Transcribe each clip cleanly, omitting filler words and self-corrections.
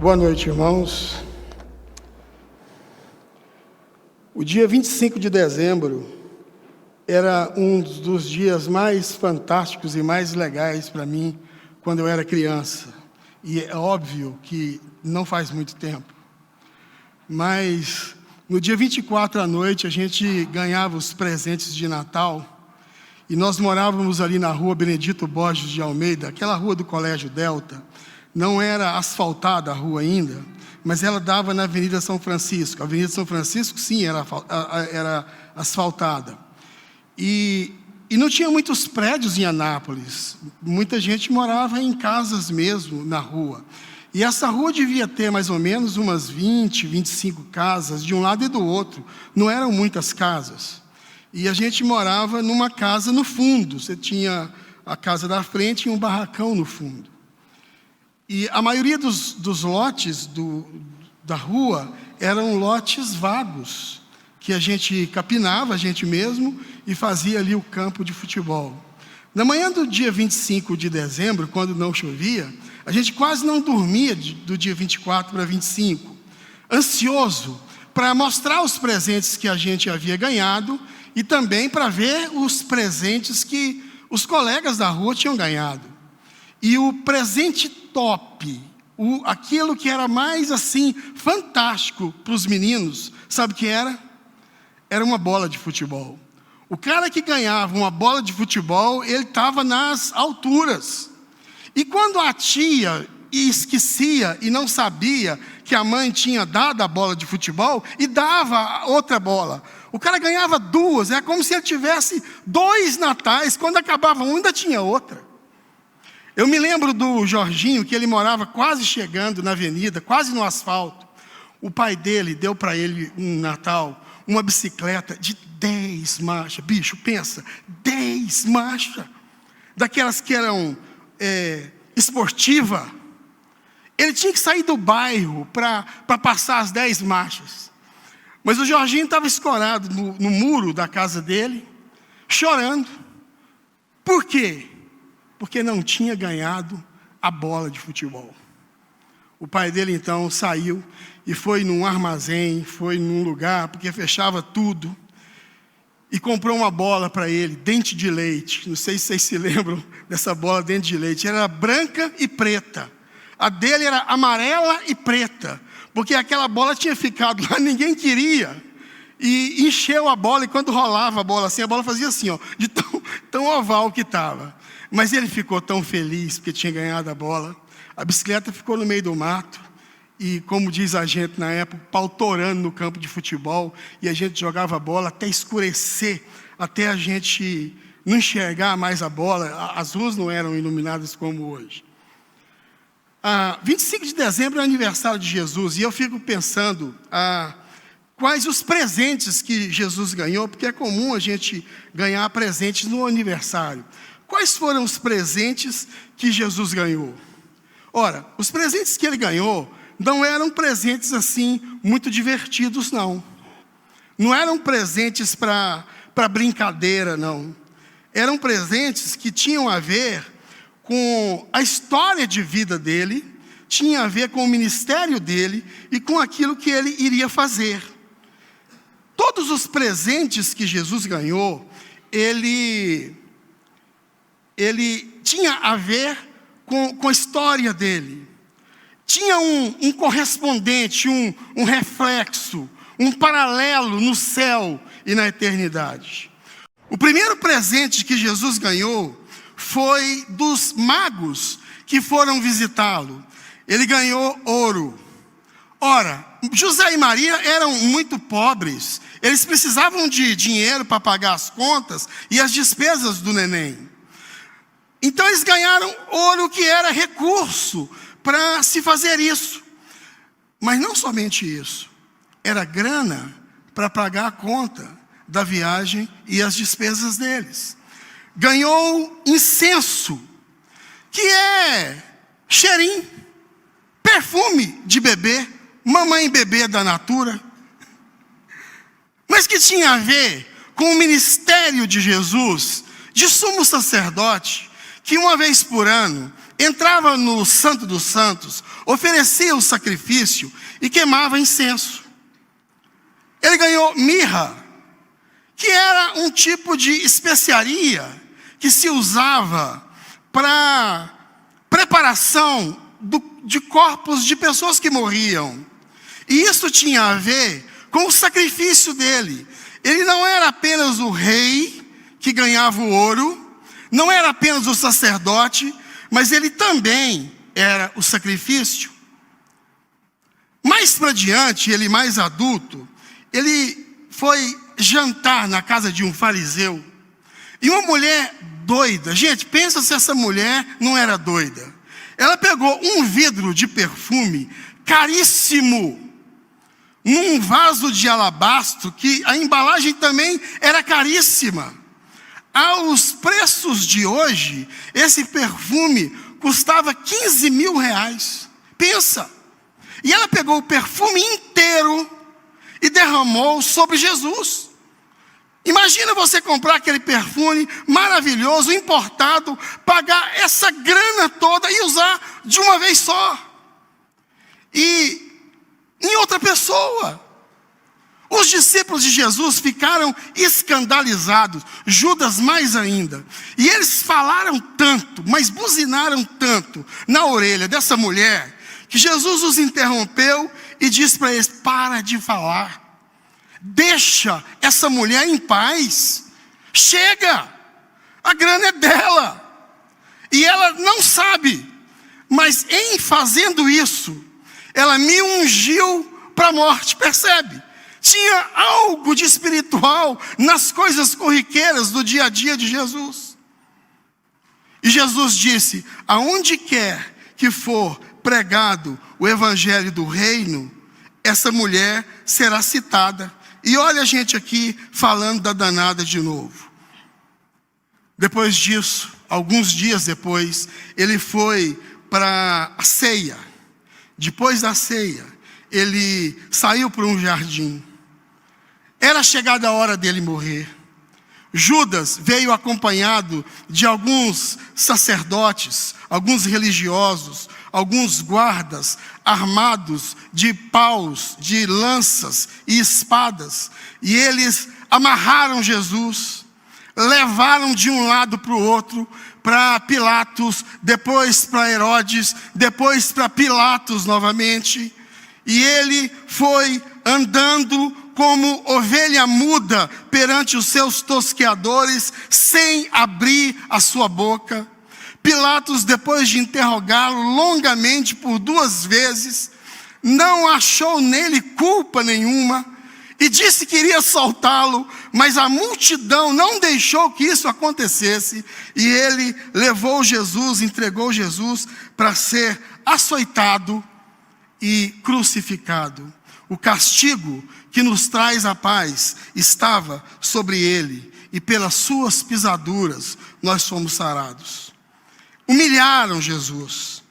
Boa noite, irmãos. O dia 25 de dezembro era um dos dias mais fantásticos e mais legais para mim quando eu era criança. E é óbvio que não faz muito tempo. Mas no dia 24 à noite a gente ganhava os presentes de Natal e nós morávamos ali na rua Benedito Borges de Almeida, aquela rua do Colégio Delta. Não era asfaltada a rua ainda, mas ela dava na Avenida São Francisco. A Avenida São Francisco, sim, era asfaltada. E não tinha muitos prédios em Anápolis. Muita gente morava em casas mesmo na rua. E essa rua devia ter mais ou menos umas 20, 25 casas, de um lado e do outro. Não eram muitas casas. E a gente morava numa casa no fundo. Você tinha a casa da frente e um barracão no fundo. E a maioria dos lotes da rua eram lotes vagos, que a gente capinava, a gente mesmo, e fazia ali o campo de futebol. Na manhã do dia 25 de dezembro, quando não chovia, a gente quase não dormia do dia 24 para 25, ansioso para mostrar os presentes que a gente havia ganhado e também para ver os presentes que os colegas da rua tinham ganhado. E o presente top, aquilo que era mais assim, fantástico para os meninos, sabe o que era? Era uma bola de futebol. O cara que ganhava uma bola de futebol, ele estava nas alturas. E quando a tia esquecia e não sabia que a mãe tinha dado a bola de futebol e dava outra bola, o cara ganhava duas, é como se ele tivesse 2 natais, quando acabava um ainda tinha outra. Eu me lembro do Jorginho, que ele morava quase chegando na avenida, quase no asfalto. O pai dele deu para ele um Natal, uma bicicleta de 10 marchas. Bicho, pensa, 10 marchas. Daquelas que eram esportiva. Ele tinha que sair do bairro para passar as 10 marchas. Mas o Jorginho estava escorado no muro da casa dele, chorando. Por quê? Porque não tinha ganhado a bola de futebol. O pai dele, então, saiu e foi num armazém, foi num lugar, porque fechava tudo, e comprou uma bola para ele, dente de leite. Não sei se vocês se lembram dessa bola dente de leite. Era branca e preta. A dele era amarela e preta, porque aquela bola tinha ficado lá, ninguém queria. E encheu a bola, e quando rolava a bola assim, a bola fazia assim, ó, de tão oval que estava. Mas ele ficou tão feliz porque tinha ganhado a bola. A bicicleta ficou no meio do mato. E como diz a gente na época, pau torando no campo de futebol. E a gente jogava a bola até escurecer, até a gente não enxergar mais a bola. As ruas não eram iluminadas como hoje. 25 de dezembro é o aniversário de Jesus. E eu fico pensando quais os presentes que Jesus ganhou. Porque é comum a gente ganhar presentes no aniversário. Quais foram os presentes que Jesus ganhou? Ora, os presentes que ele ganhou não eram presentes assim muito divertidos, não. Não eram presentes para brincadeira, não. Eram presentes que tinham a ver com a história de vida dele, tinha a ver com o ministério dele e com aquilo que ele iria fazer. Todos os presentes que Jesus ganhou, ele tinha a ver com a história dele. Tinha um correspondente, um reflexo, um paralelo no céu e na eternidade. O primeiro presente que Jesus ganhou foi dos magos que foram visitá-lo. Ele ganhou ouro. Ora, José e Maria eram muito pobres. Eles precisavam de dinheiro para pagar as contas e as despesas do neném. Então eles ganharam ouro, que era recurso para se fazer isso. Mas não somente isso. Era grana para pagar a conta da viagem e as despesas deles. Ganhou incenso, que é cheirinho, perfume de bebê, mamãe bebê da Natura. Mas que tinha a ver com o ministério de Jesus, de sumo sacerdote, que uma vez por ano entrava no Santo dos Santos, oferecia o sacrifício e queimava incenso. Ele ganhou mirra, que era um tipo de especiaria que se usava para preparação de corpos de pessoas que morriam. E isso tinha a ver com o sacrifício dele. Ele não era apenas o rei que ganhava o ouro, não era apenas o sacerdote, mas ele também era o sacrifício. Mais para diante, ele mais adulto, ele foi jantar na casa de um fariseu. E uma mulher doida, gente, pensa se essa mulher não era doida. Ela pegou um vidro de perfume caríssimo, num vaso de alabastro, que a embalagem também era caríssima. Aos preços de hoje, esse perfume custava 15 mil reais. Pensa! E ela pegou o perfume inteiro e derramou sobre Jesus. Imagina você comprar aquele perfume maravilhoso, importado, pagar essa grana toda e usar de uma vez só. E em outra pessoa. Os discípulos de Jesus ficaram escandalizados, Judas mais ainda. E eles falaram tanto, mas buzinaram tanto na orelha dessa mulher, que Jesus os interrompeu e disse para eles: para de falar. Deixa essa mulher em paz. Chega. A grana é dela. E ela não sabe. Mas em fazendo isso, ela me ungiu para a morte. Percebe? Tinha algo de espiritual nas coisas corriqueiras do dia a dia de Jesus. E Jesus disse: aonde quer que for pregado o evangelho do reino, essa mulher será citada. E olha a gente aqui falando da danada de novo. Depois disso, alguns dias depois, ele foi para a ceia. Depois da ceia, ele saiu para um jardim. Era chegada a hora dele morrer. Judas veio acompanhado de alguns sacerdotes, alguns religiosos, alguns guardas armados de paus, de lanças e espadas. E eles amarraram Jesus, levaram de um lado para o outro, para Pilatos, depois para Herodes, depois para Pilatos novamente. E ele foi andando como ovelha muda perante os seus tosqueadores, sem abrir a sua boca. Pilatos, depois de interrogá-lo longamente por 2 vezes, não achou nele culpa nenhuma e disse que iria soltá-lo, mas a multidão não deixou que isso acontecesse, e ele levou Jesus, entregou Jesus para ser açoitado e crucificado. O castigo que nos traz a paz estava sobre ele, e pelas suas pisaduras nós fomos sarados. Humilharam Jesus,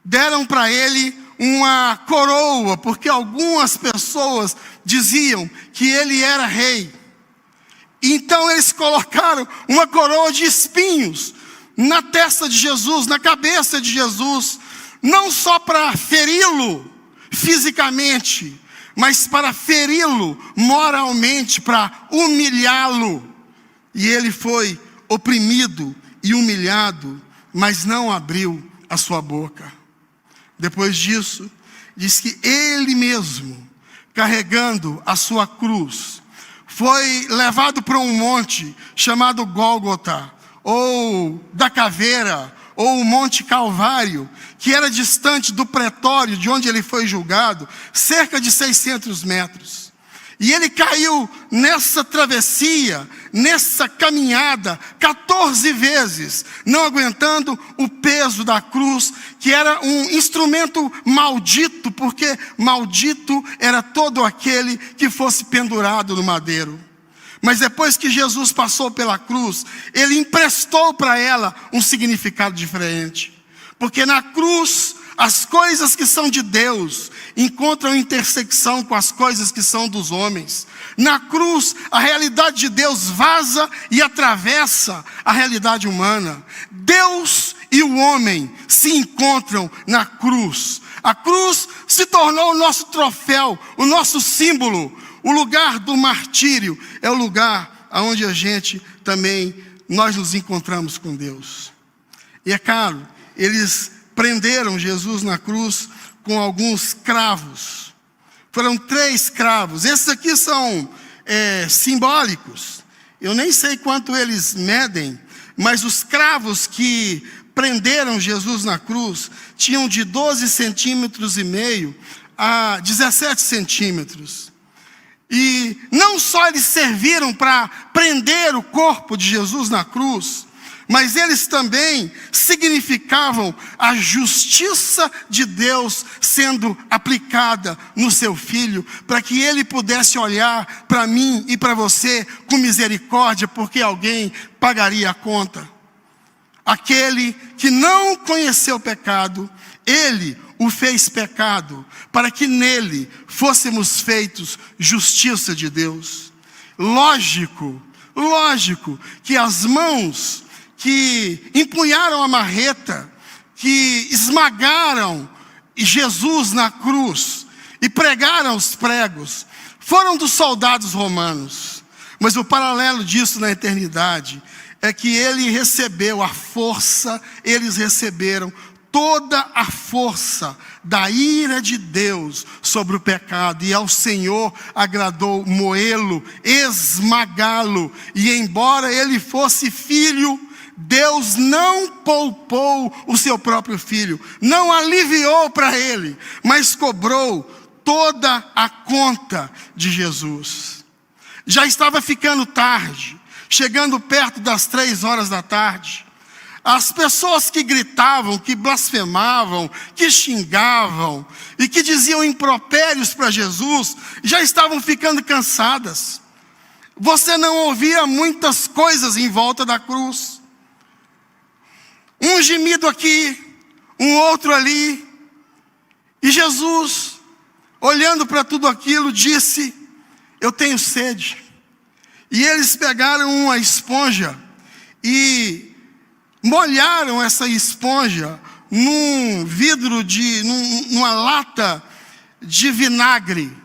deram para ele uma coroa, porque algumas pessoas diziam que ele era rei. Então eles colocaram uma coroa de espinhos na testa de Jesus, na cabeça de Jesus, não só para feri-lo fisicamente, mas para feri-lo moralmente, para humilhá-lo. E ele foi oprimido e humilhado, mas não abriu a sua boca. Depois disso, diz que ele mesmo, carregando a sua cruz, foi levado para um monte chamado Gólgota, ou da caveira, ou o Monte Calvário, que era distante do pretório de onde ele foi julgado, cerca de 600 metros. E ele caiu nessa travessia, nessa caminhada, 14 vezes, não aguentando o peso da cruz, que era um instrumento maldito, porque maldito era todo aquele que fosse pendurado no madeiro. Mas depois que Jesus passou pela cruz, ele emprestou para ela um significado diferente. Porque na cruz, as coisas que são de Deus encontram intersecção com as coisas que são dos homens. Na cruz, a realidade de Deus vaza e atravessa a realidade humana. Deus e o homem se encontram na cruz. A cruz se tornou o nosso troféu, o nosso símbolo. O lugar do martírio é o lugar onde a gente também, nós nos encontramos com Deus. E é claro, eles prenderam Jesus na cruz com alguns cravos. Foram 3 cravos. Esses aqui são simbólicos. Eu nem sei quanto eles medem, mas os cravos que prenderam Jesus na cruz tinham de 12 centímetros e meio a 17 centímetros. E não só eles serviram para prender o corpo de Jesus na cruz, mas eles também significavam a justiça de Deus sendo aplicada no seu Filho, para que ele pudesse olhar para mim e para você com misericórdia, porque alguém pagaria a conta. Aquele que não conheceu pecado, ele o fez pecado, para que nele fôssemos feitos justiça de Deus. Lógico que as mãos que empunharam a marreta, que esmagaram Jesus na cruz e pregaram os pregos, foram dos soldados romanos. Mas o paralelo disso na eternidade é que ele recebeu a força, eles receberam toda a força da ira de Deus sobre o pecado, e ao Senhor agradou moê-lo, esmagá-lo, e embora ele fosse filho, Deus não poupou o seu próprio filho, não aliviou para ele, mas cobrou toda a conta de Jesus. Já estava ficando tarde, chegando perto das 3 horas da tarde. As pessoas que gritavam, que blasfemavam, que xingavam e que diziam impropérios para Jesus, já estavam ficando cansadas. Você não ouvia muitas coisas em volta da cruz. Um gemido aqui, um outro ali. E Jesus, olhando para tudo aquilo, disse: eu tenho sede. E eles pegaram uma esponja e molharam essa esponja num vidro numa lata de vinagre,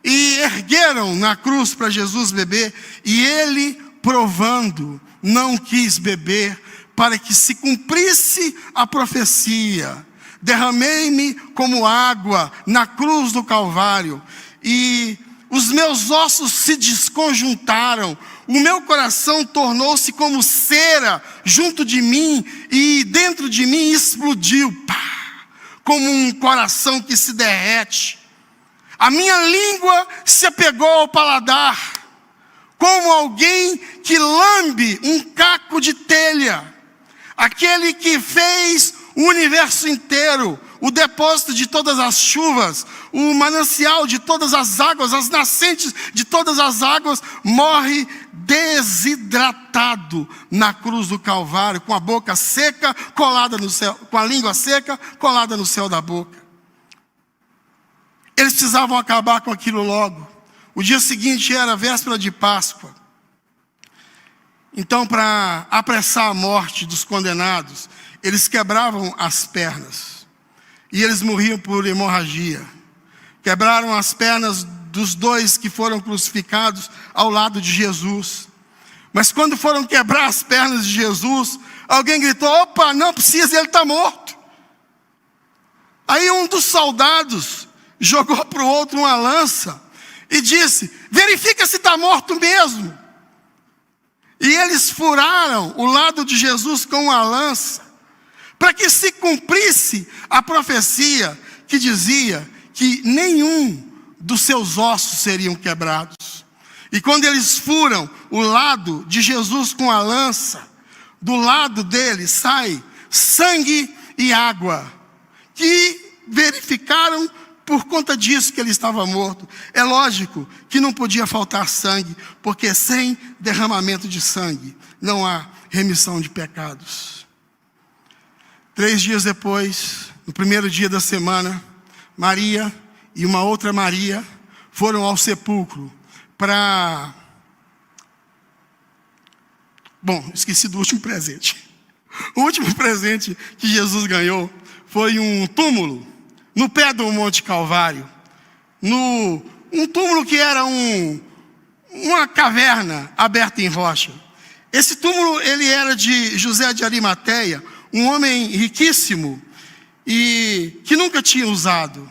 e ergueram na cruz para Jesus beber, e ele, provando, não quis beber, para que se cumprisse a profecia: derramei-me como água na cruz do Calvário, e os meus ossos se desconjuntaram, o meu coração tornou-se como cera junto de mim, e dentro de mim explodiu, como um coração que se derrete. A minha língua se apegou ao paladar, como alguém que lambe um caco de telha. Aquele que fez o universo inteiro, o depósito de todas as chuvas, o manancial de todas as águas, as nascentes de todas as águas, morre desidratado na cruz do Calvário, com a boca seca colada no céu, com a língua seca colada no céu da boca. Eles precisavam acabar com aquilo logo. O dia seguinte era a véspera de Páscoa. Então, para apressar a morte dos condenados, eles quebravam as pernas. E eles morriam por hemorragia. Quebraram as pernas dos 2 que foram crucificados ao lado de Jesus. Mas quando foram quebrar as pernas de Jesus, alguém gritou: opa, não precisa, ele está morto. Aí um dos soldados jogou para o outro uma lança e disse: verifica se está morto mesmo. E eles furaram o lado de Jesus com uma lança, para que se cumprisse a profecia que dizia que nenhum dos seus ossos seriam quebrados. E quando eles furam o lado de Jesus com a lança, do lado dele sai sangue e água, que verificaram por conta disso que ele estava morto. É lógico que não podia faltar sangue, porque sem derramamento de sangue não há remissão de pecados. 3 dias depois, no primeiro dia da semana, Maria e uma outra Maria foram ao sepulcro para... Bom, esqueci do último presente. O último presente que Jesus ganhou foi um túmulo no pé do Monte Calvário. Um túmulo que era uma caverna aberta em rocha. Esse túmulo ele era de José de Arimateia, um homem riquíssimo e que nunca tinha usado.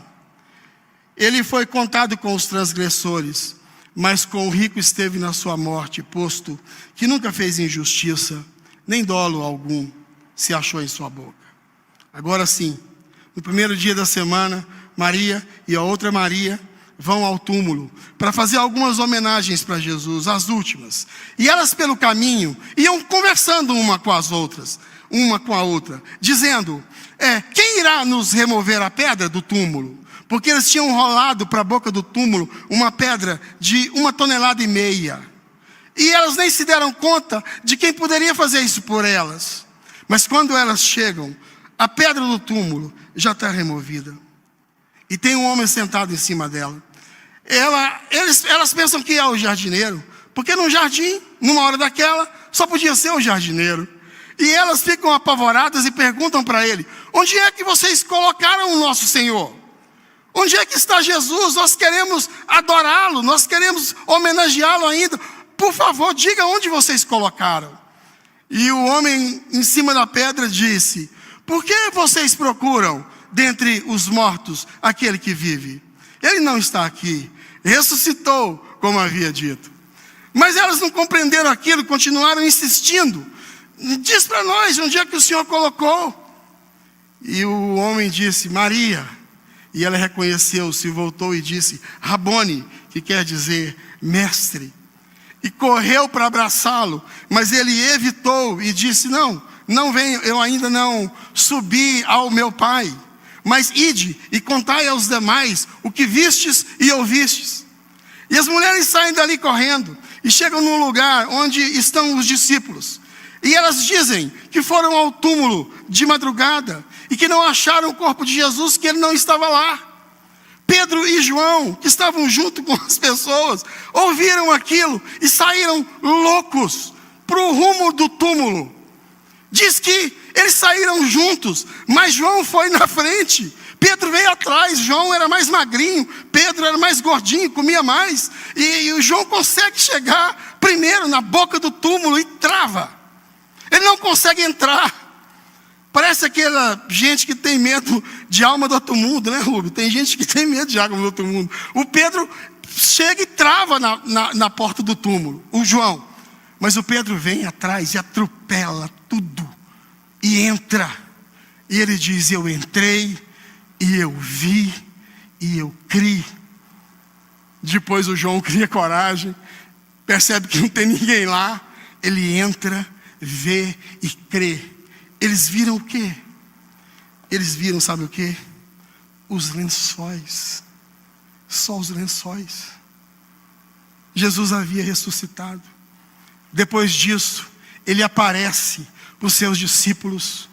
Ele foi contado com os transgressores, mas com o rico esteve na sua morte, posto que nunca fez injustiça, nem dolo algum se achou em sua boca. Agora sim, no primeiro dia da semana, Maria e a outra Maria vão ao túmulo para fazer algumas homenagens para Jesus, as últimas. E elas pelo caminho iam conversando uma com as outras, uma com a outra, dizendo, quem irá nos remover a pedra do túmulo? Porque eles tinham rolado para a boca do túmulo uma pedra de 1,5 toneladas. E elas nem se deram conta de quem poderia fazer isso por elas. Mas quando elas chegam, a pedra do túmulo já está removida. E tem um homem sentado em cima dela. Elas pensam que é o jardineiro, porque no jardim, numa hora daquela, só podia ser o jardineiro. E elas ficam apavoradas e perguntam para ele, onde é que vocês colocaram o nosso Senhor? Onde é que está Jesus? Nós queremos adorá-lo, nós queremos homenageá-lo ainda. Por favor, diga onde vocês colocaram. E o homem em cima da pedra disse, por que vocês procuram dentre os mortos aquele que vive? Ele não está aqui, ressuscitou, como havia dito. Mas elas não compreenderam aquilo, continuaram insistindo. Diz para nós, onde é que o Senhor colocou? E o homem disse, Maria. E ela reconheceu-se, voltou e disse, Rabone, que quer dizer mestre. E correu para abraçá-lo, mas ele evitou e disse, não venho, eu ainda não subi ao meu pai. Mas ide e contai aos demais o que vistes e ouvistes. E as mulheres saem dali correndo e chegam num lugar onde estão os discípulos. E elas dizem que foram ao túmulo de madrugada e que não acharam o corpo de Jesus, que ele não estava lá. Pedro e João, que estavam junto com as pessoas, ouviram aquilo e saíram loucos para o rumo do túmulo. Diz que eles saíram juntos, mas João foi na frente. Pedro veio atrás, João era mais magrinho, Pedro era mais gordinho, comia mais. E o João consegue chegar primeiro na boca do túmulo e trava. Ele não consegue entrar. Parece aquela gente que tem medo de alma do outro mundo, né, Rubio? Tem gente que tem medo de alma do outro mundo. O Pedro chega e trava na porta do túmulo, o João. Mas o Pedro vem atrás e atropela tudo. E entra. E ele diz, eu entrei, e eu vi, e eu criei. Depois o João cria coragem, percebe que não tem ninguém lá. Ele entra, vê e crê. Eles viram o quê? Eles viram, sabe o quê? Os lençóis. Só os lençóis. Jesus havia ressuscitado. Depois disso, ele aparece para os seus discípulos.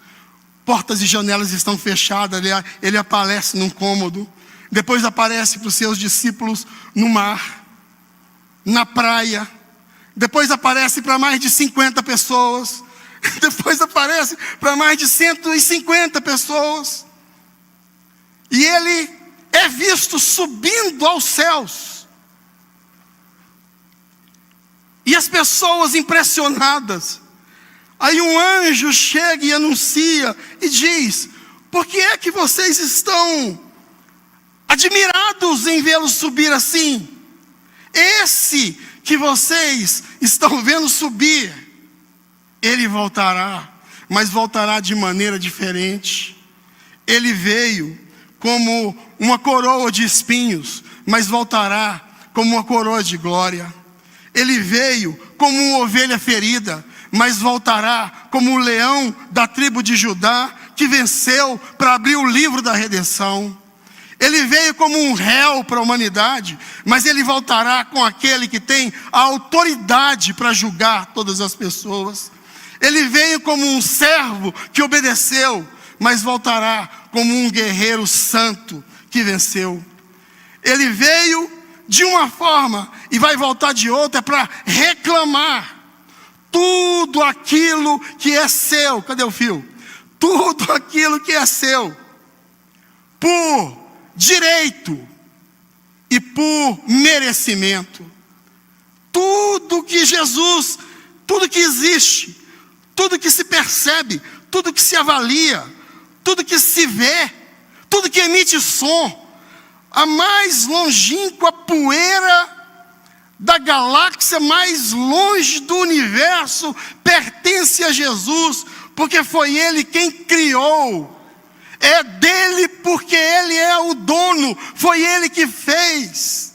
Portas e janelas estão fechadas. Ele aparece num cômodo. Depois aparece para os seus discípulos no mar, na praia. Depois aparece para mais de 50 pessoas. Depois aparece para mais de 150 pessoas. E ele é visto subindo aos céus. E as pessoas impressionadas. Aí um anjo chega e anuncia e diz, por que é que vocês estão admirados em vê-lo subir assim? Esse que vocês estão vendo subir, ele voltará, mas voltará de maneira diferente. Ele veio como uma coroa de espinhos, mas voltará como uma coroa de glória. Ele veio como uma ovelha ferida, mas voltará como um leão da tribo de Judá, que venceu para abrir o livro da redenção. Ele veio como um réu para a humanidade, mas ele voltará com aquele que tem a autoridade para julgar todas as pessoas. Ele veio como um servo que obedeceu, mas voltará como um guerreiro santo que venceu. Ele veio de uma forma e vai voltar de outra para reclamar tudo aquilo que é seu, cadê o fio? Tudo aquilo que é seu, por direito e por merecimento. Tudo que Jesus, tudo que existe, tudo que se percebe, tudo que se avalia, tudo que se vê, tudo que emite som, a mais longínqua poeira da galáxia mais longe do universo pertence a Jesus, porque foi Ele quem criou. É dele porque Ele é o dono, foi Ele que fez.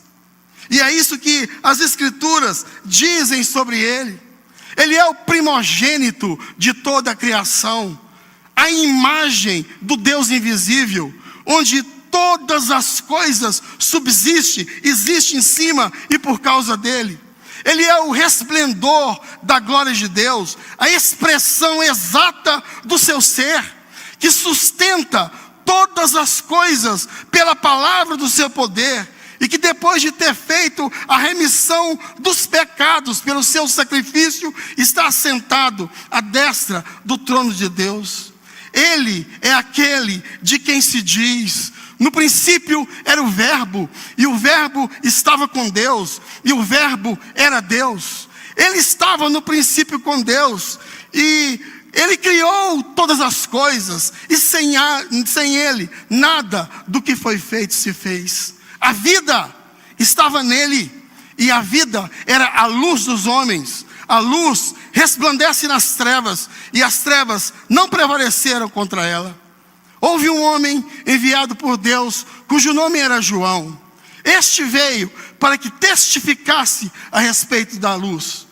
E é isso que as Escrituras dizem sobre Ele. Ele é o primogênito de toda a criação, a imagem do Deus invisível, onde todas as coisas subsistem, existem em cima e por causa dele. Ele é o resplendor da glória de Deus, a expressão exata do seu ser, que sustenta todas as coisas pela palavra do seu poder, e que depois de ter feito a remissão dos pecados pelo seu sacrifício, está assentado à destra do trono de Deus. Ele é aquele de quem se diz: no princípio era o Verbo, e o Verbo estava com Deus, e o Verbo era Deus. Ele estava no princípio com Deus, e Ele criou todas as coisas, e sem Ele, nada do que foi feito se fez. A vida estava nele, e a vida era a luz dos homens. A luz resplandece nas trevas, e as trevas não prevaleceram contra ela. Houve um homem enviado por Deus, cujo nome era João. Este veio para que testificasse a respeito da luz.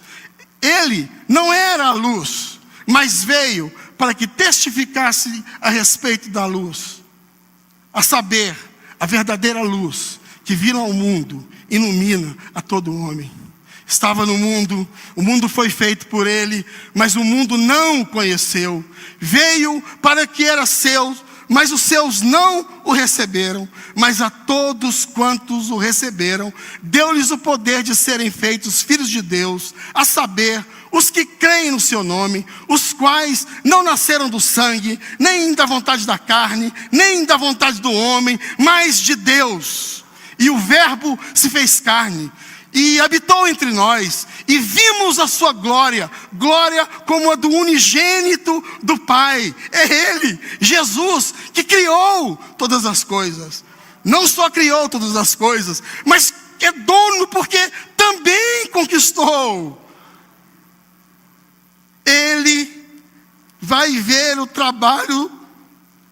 Ele não era a luz, mas veio para que testificasse a respeito da luz. A saber, a verdadeira luz que vira ao mundo, ilumina a todo homem. Estava no mundo, o mundo foi feito por ele, mas o mundo não o conheceu. Veio para que era seu, mas os seus não o receberam. Mas a todos quantos o receberam, deu-lhes o poder de serem feitos filhos de Deus, a saber, os que creem no seu nome, os quais não nasceram do sangue, nem da vontade da carne, nem da vontade do homem, mas de Deus. E o Verbo se fez carne e habitou entre nós, e vimos a sua glória, glória como a do unigênito do Pai. É Ele, Jesus, que criou todas as coisas. Não só criou todas as coisas, mas é dono porque também conquistou. Ele vai ver o trabalho,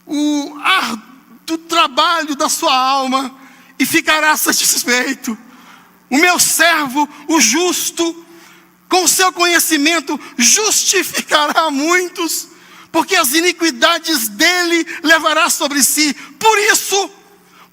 o árduo trabalho da sua alma, e ficará satisfeito. O meu servo, o justo, com o seu conhecimento, justificará muitos, porque as iniquidades dele levará sobre si. Por isso,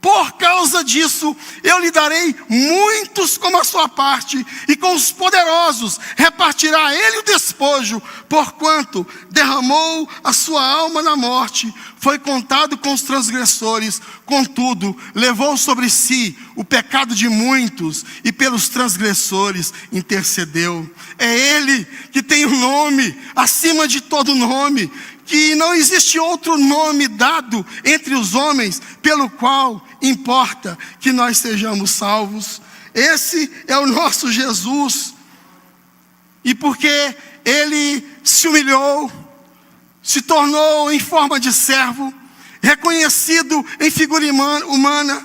por causa disso, eu lhe darei muitos como a sua parte, e com os poderosos repartirá ele o despojo, porquanto derramou a sua alma na morte, foi contado com os transgressores, contudo, levou sobre si o pecado de muitos, e pelos transgressores intercedeu. É ele que tem o nome acima de todo nome, que não existe outro nome dado entre os homens, pelo qual importa que nós sejamos salvos. Esse é o nosso Jesus. E porque ele se humilhou, se tornou em forma de servo, reconhecido em figura humana,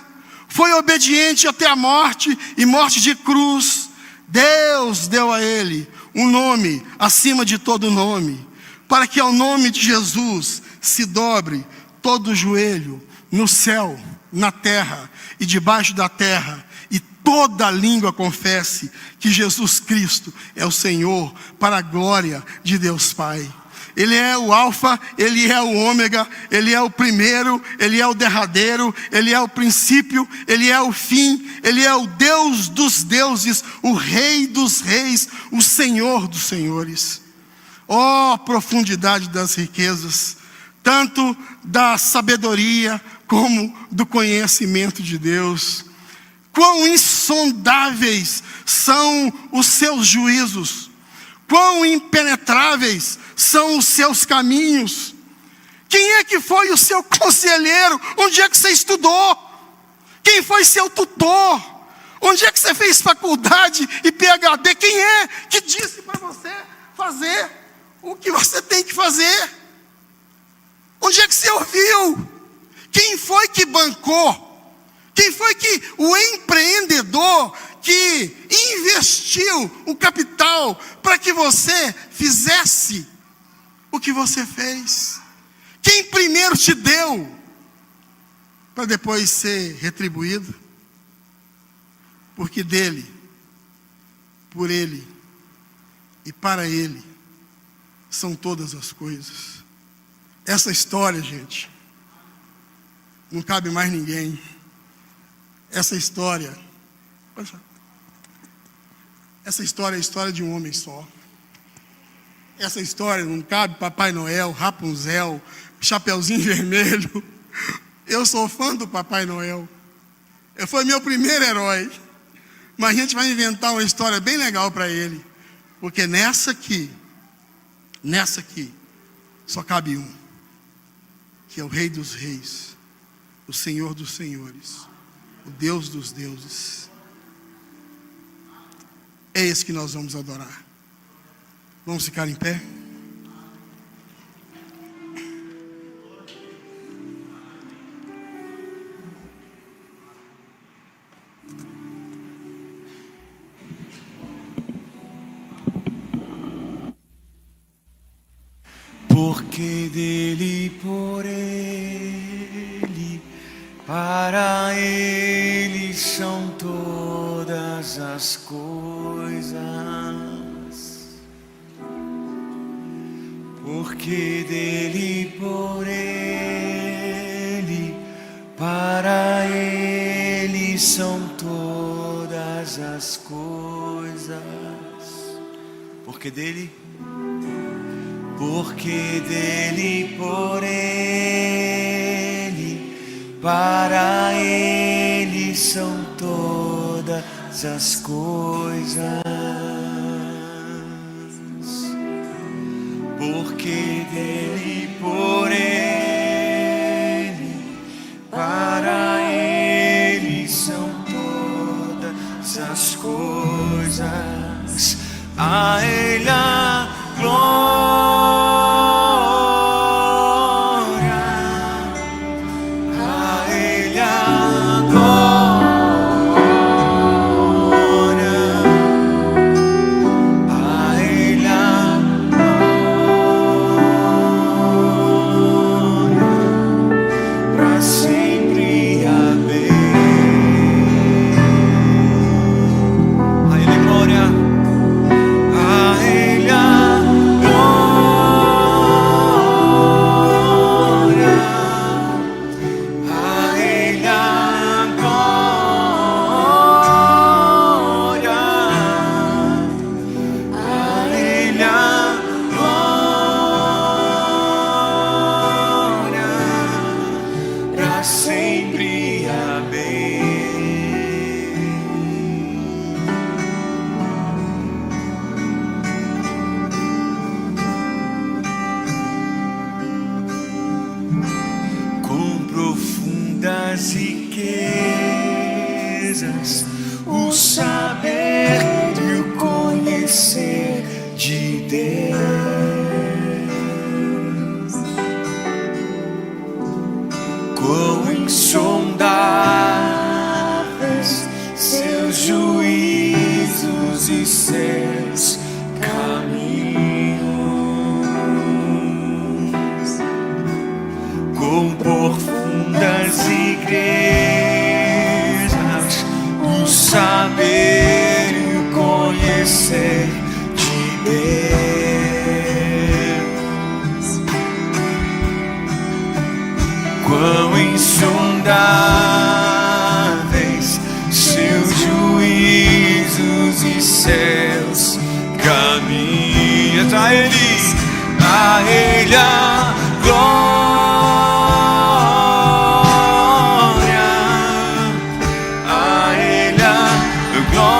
foi obediente até a morte, e morte de cruz, Deus deu a ele um nome acima de todo nome, para que ao nome de Jesus se dobre todo o joelho, no céu, na terra e debaixo da terra, e toda língua confesse que Jesus Cristo é o Senhor, para a glória de Deus Pai. Ele é o alfa, ele é o ômega, ele é o primeiro, ele é o derradeiro, ele é o princípio, ele é o fim, ele é o Deus dos deuses, o Rei dos reis, o Senhor dos senhores. Ó profundidade das riquezas, tanto da sabedoria como do conhecimento de Deus. Quão insondáveis são os seus juízos, quão impenetráveis são os seus caminhos. Quem é que foi o seu conselheiro? Onde é que você estudou? Quem foi seu tutor? Onde é que você fez faculdade e PhD? Quem é que disse para você fazer o que você tem que fazer? Onde é que você ouviu? Quem foi que bancou? Quem foi que o empreendedor que investiu o capital para que você fizesse o que você fez? Quem primeiro te deu para depois ser retribuído? Porque dele, por ele e para ele são todas as coisas. Essa história, gente, não cabe mais ninguém. Essa história é a história de um homem só. Essa história não cabe Papai Noel, Rapunzel, Chapeuzinho Vermelho. Eu sou fã do Papai Noel. Foi meu primeiro herói. Mas a gente vai inventar uma história bem legal para ele. Porque nessa aqui, só cabe um. Que é o Rei dos Reis, o Senhor dos Senhores, o Deus dos deuses. É esse que nós vamos adorar. Vamos ficar em pé? Porque dele, por ele, para ele são todas as coisas. Porque dele, por ele, para ele são todas as coisas. Porque dele, por ele, para ele são todas as coisas. Porque dele, por ele, para ele são todas as coisas. A ele a glória, a ele a glória, a ele a glória, para sempre. Amém. A ele glória. Riquezas, o saber e o conhecer de Deus. Quão insondáveis seus juízos e seus caminhos. Quão profundas igrejas, o saber e o conhecer de Deus. Quão insondáveis seus juízos e seus caminhos. A ele a glória, a ele a glória,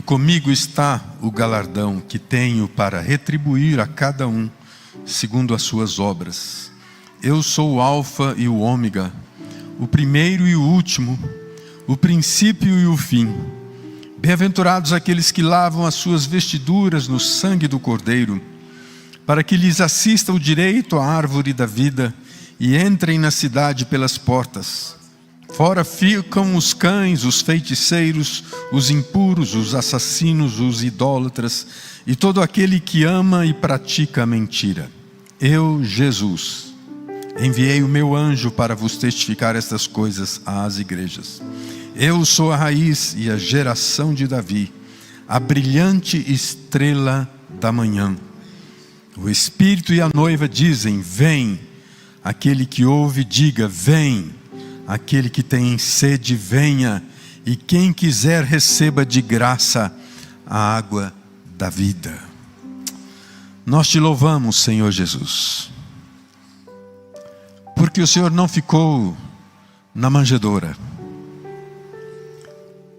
comigo está o galardão que tenho para retribuir a cada um segundo as suas obras. Eu sou o Alfa e o Ômega, o primeiro e o último, o princípio e o fim. Bem-aventurados aqueles que lavam as suas vestiduras no sangue do Cordeiro, para que lhes assista o direito à árvore da vida e entrem na cidade pelas portas. Fora ficam os cães, os feiticeiros, os impuros, os assassinos, os idólatras e todo aquele que ama e pratica a mentira. Eu, Jesus, enviei o meu anjo para vos testificar estas coisas às igrejas. Eu sou a raiz e a geração de Davi, a brilhante estrela da manhã. O Espírito e a noiva dizem: vem. Aquele que ouve, diga: vem. Aquele que tem sede, venha. E quem quiser, receba de graça a água da vida. Nós te louvamos, Senhor Jesus, porque o Senhor não ficou na manjedoura.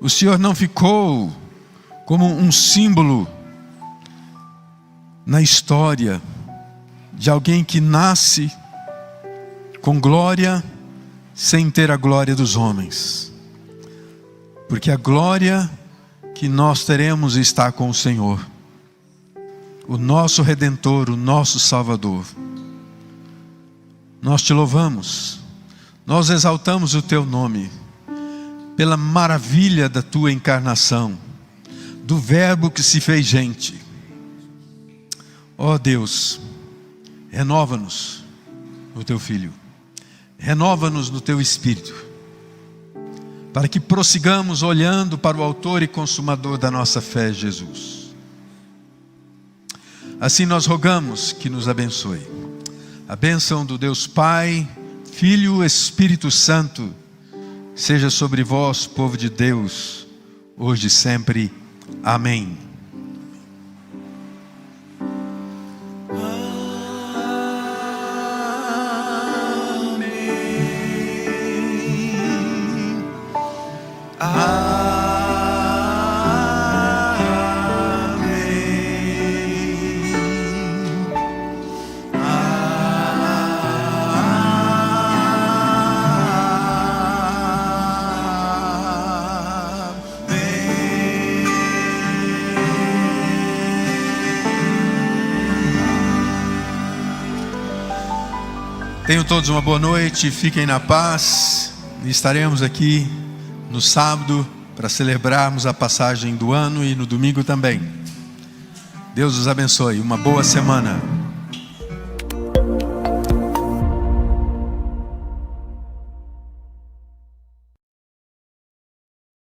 O Senhor não ficou como um símbolo na história de alguém que nasce com glória sem ter a glória dos homens. Porque a glória que nós teremos está com o Senhor, o nosso Redentor, o nosso Salvador. Nós te louvamos, nós exaltamos o teu nome, pela maravilha da tua encarnação, do Verbo que se fez gente. Ó Deus, renova-nos no teu Filho, renova-nos no teu Espírito, para que prossigamos olhando para o autor e consumador da nossa fé, Jesus. Assim nós rogamos que nos abençoe. A bênção do Deus Pai, Filho, Espírito Santo, seja sobre vós, povo de Deus, hoje e sempre. Amém. Tenham todos uma boa noite, fiquem na paz. Estaremos aqui no sábado para celebrarmos a passagem do ano e no domingo também. Deus os abençoe, uma boa semana.